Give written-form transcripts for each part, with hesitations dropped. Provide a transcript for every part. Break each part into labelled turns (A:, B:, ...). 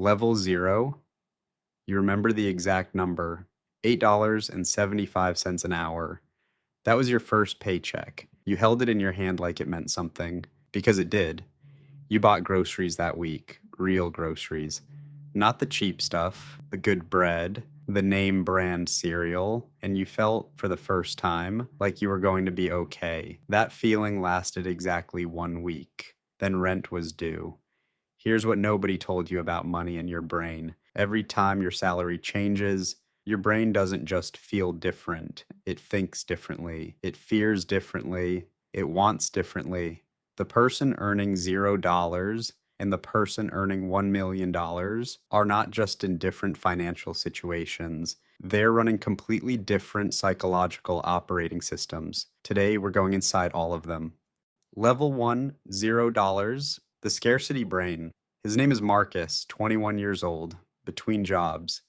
A: Level 0, you remember the exact number, $8.75 an hour. That was your first paycheck. You held it in your hand like it meant something, because it did. You bought groceries that week, real groceries. Not the cheap stuff, the good bread, the name brand cereal, and you felt for the first time like you were going to be okay. That feeling lasted exactly 1 week. Then rent was due. Here's what nobody told you about money in your brain. Every time your salary changes, your brain doesn't just feel different, it thinks differently, it fears differently, it wants differently. The person earning $0 and the person earning $1 million are not just in different financial situations. They're running completely different psychological operating systems. Today, we're going inside all of them. Level 1, $0, the scarcity brain. His name is Marcus, 21 years old, between jobs.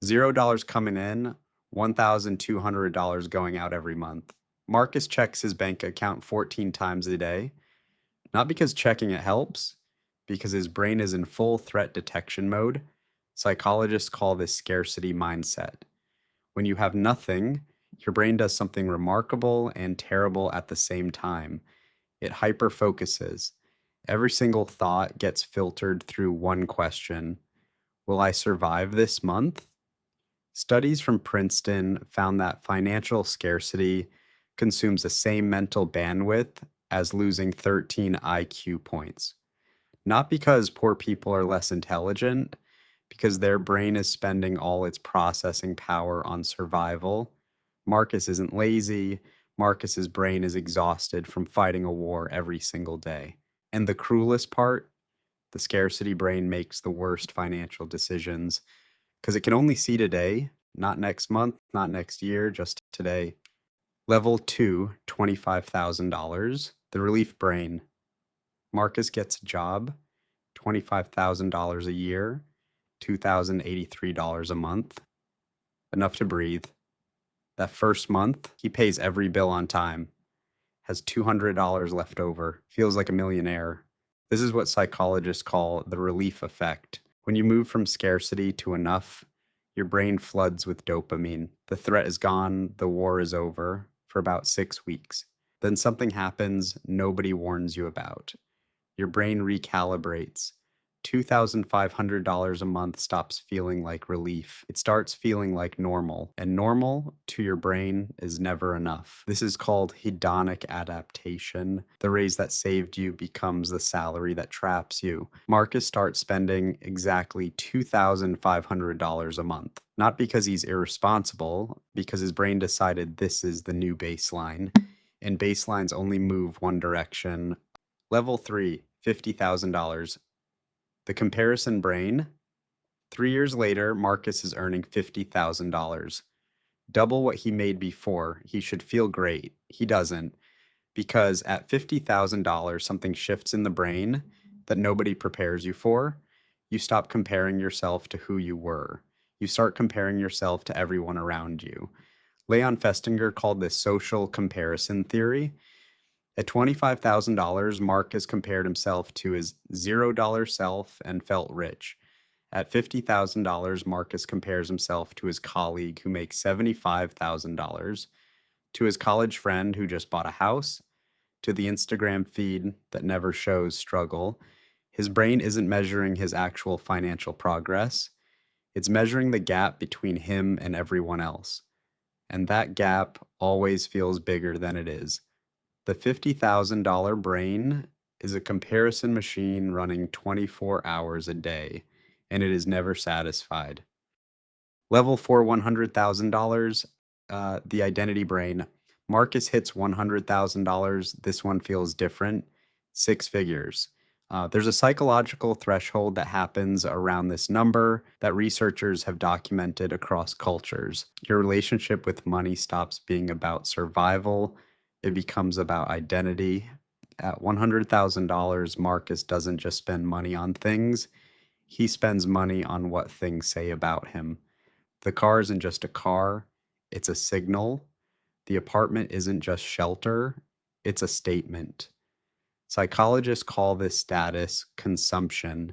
A: $0 coming in, $1,200 going out every month. Marcus checks his bank account 14 times a day, not because checking it helps, because his brain is in full threat detection mode. Psychologists call this scarcity mindset. When you have nothing, your brain does something remarkable and terrible at the same time. It hyper focuses. Every single thought gets filtered through one question: will I survive this month? Studies from Princeton found that financial scarcity consumes the same mental bandwidth as losing 13 IQ points. Not because poor people are less intelligent, because their brain is spending all its processing power on survival. Marcus isn't lazy. Marcus's brain is exhausted from fighting a war every single day. And the cruelest part, the scarcity brain makes the worst financial decisions because it can only see today, not next month, not next year, just today. Level 2, $25,000, the relief brain. Marcus gets a job, $25,000 a year, $2,083 a month, enough to breathe. That first month, he pays every bill on time, has $200 left over, feels like a millionaire. This is what psychologists call the relief effect. When you move from scarcity to enough, your brain floods with dopamine. The threat is gone, the war is over for about 6 weeks. Then something happens nobody warns you about. Your brain recalibrates. $2,500 a month stops feeling like relief. It starts feeling like normal, and normal to your brain is never enough. This is called hedonic adaptation. The raise that saved you becomes the salary that traps you. Marcus starts spending exactly $2,500 a month. Not because he's irresponsible, because his brain decided this is the new baseline, and baselines only move one direction. Level 3, $50,000. The comparison brain. 3 years later, Marcus is earning $50,000. Double what he made before. He should feel great. He doesn't, because at $50,000, something shifts in the brain that nobody prepares you for. You stop comparing yourself to who you were. You start comparing yourself to everyone around you. Leon Festinger called this social comparison theory. At $25,000, Marcus compared himself to his $0 self and felt rich. At $50,000, Marcus compares himself to his colleague who makes $75,000, to his college friend who just bought a house, to the Instagram feed that never shows struggle. His brain isn't measuring his actual financial progress. It's measuring the gap between him and everyone else. And that gap always feels bigger than it is. The $50,000 brain is a comparison machine running 24 hours a day, and it is never satisfied. Level 4, $100,000, the identity brain. Marcus hits $100,000. This one feels different. 6 figures. There's a psychological threshold that happens around this number that researchers have documented across cultures. Your relationship with money stops being about survival. It becomes about identity. At $100,000, Marcus doesn't just spend money on things. He spends money on what things say about him. The car isn't just a car, it's a signal. The apartment isn't just shelter, it's a statement. Psychologists call this status consumption.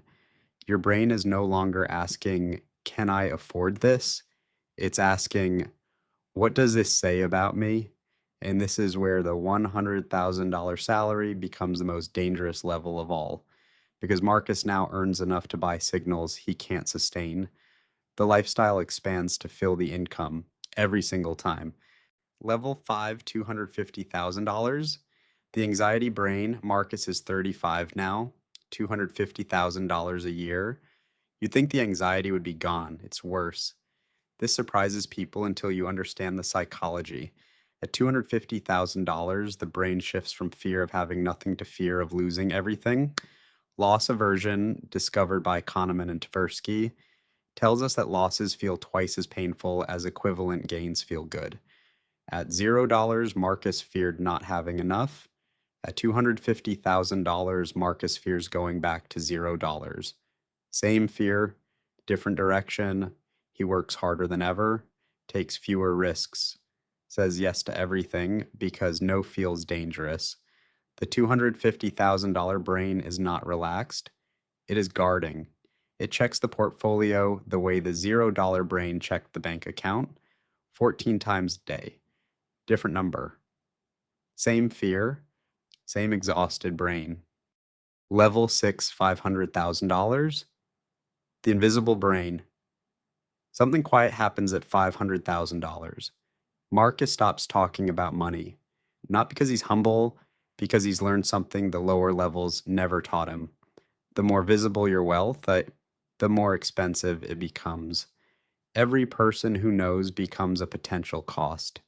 A: Your brain is no longer asking, can I afford this? It's asking, what does this say about me? And this is where the $100,000 salary becomes the most dangerous level of all, because Marcus now earns enough to buy signals he can't sustain. The lifestyle expands to fill the income every single time. Level 5, $250,000. The anxiety brain, Marcus is 35 now, $250,000 a year. You'd think the anxiety would be gone. It's worse. This surprises people until you understand the psychology. At $250,000, the brain shifts from fear of having nothing to fear of losing everything. Loss aversion, discovered by Kahneman and Tversky, tells us that losses feel twice as painful as equivalent gains feel good. At $0, Marcus feared not having enough. At $250,000, Marcus fears going back to $0. Same fear, different direction. He works harder than ever, takes fewer risks, says yes to everything because no feels dangerous. The $250,000 brain is not relaxed. It is guarding. It checks the portfolio the way the $0 brain checked the bank account, 14 times a day. Different number. Same fear, same exhausted brain. Level 6, $500,000. The invisible brain. Something quiet happens at $500,000. Marcus stops talking about money, not because he's humble, because he's learned something the lower levels never taught him. The more visible your wealth, the more expensive it becomes. Every person who knows becomes a potential cost.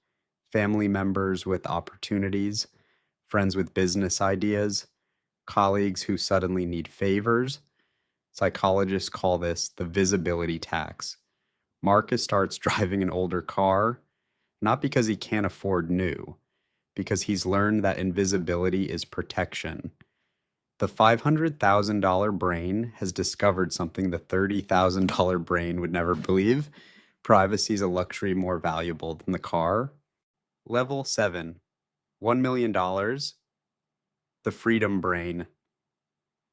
A: Family members with opportunities, friends with business ideas, colleagues who suddenly need favors. Psychologists call this the visibility tax. Marcus starts driving an older car, not because he can't afford new, because he's learned that invisibility is protection. The $500,000 brain has discovered something the $30,000 brain would never believe. Privacy is a luxury more valuable than the car. Level 7, $1 million. The freedom brain.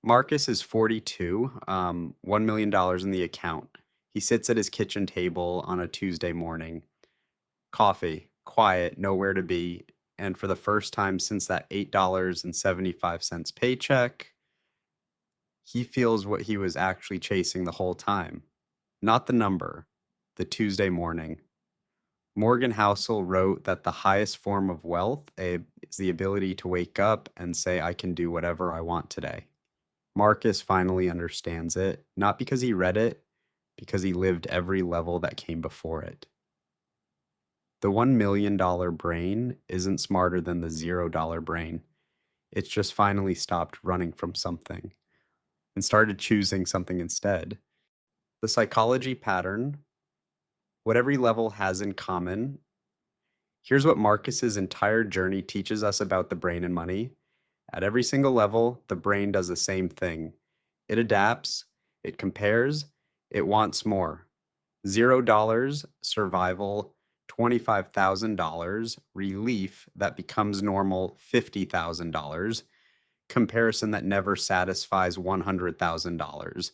A: Marcus is 42, $1 million in the account. He sits at his kitchen table on a Tuesday morning. Coffee, quiet, nowhere to be. And for the first time since that $8.75 paycheck, he feels what he was actually chasing the whole time. Not the number, the Tuesday morning. Morgan Housel wrote that the highest form of wealth is the ability to wake up and say, I can do whatever I want today. Marcus finally understands it, not because he read it, because he lived every level that came before it. The $1 million brain isn't smarter than the $0 brain. It's just finally stopped running from something and started choosing something instead. The psychology pattern, what every level has in common. Here's what Marcus's entire journey teaches us about the brain and money. At every single level, the brain does the same thing. It adapts, it compares, it wants more. $0, survival. $25,000, relief that becomes normal, $50,000. Comparison that never satisfies, $100,000.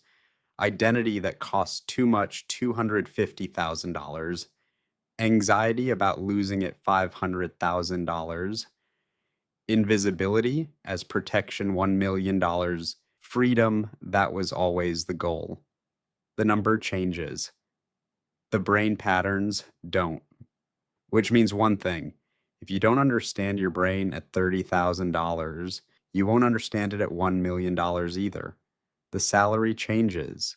A: Identity that costs too much, $250,000. Anxiety about losing it, $500,000. Invisibility as protection, $1 million. Freedom, that was always the goal. The number changes. The brain patterns don't. Which means one thing. If you don't understand your brain at $30,000, you won't understand it at $1 million either. The salary changes.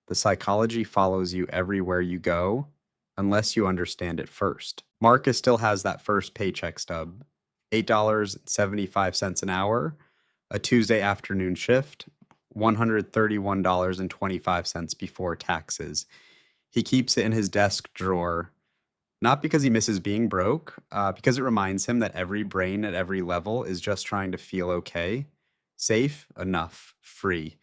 A: The psychology follows you everywhere you go, unless you understand it first. Marcus still has that first paycheck stub, $8.75 an hour, a Tuesday afternoon shift, $131.25 before taxes. He keeps it in his desk drawer, not because he misses being broke, because it reminds him that every brain at every level is just trying to feel okay, safe, enough, free.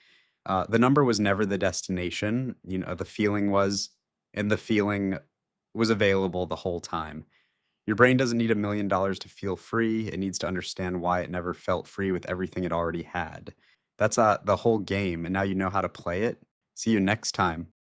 A: The number was never the destination. The feeling was, and the feeling was available the whole time. Your brain doesn't need $1 million to feel free. It needs to understand why it never felt free with everything it already had. That's the whole game, and now you know how to play it. See you next time.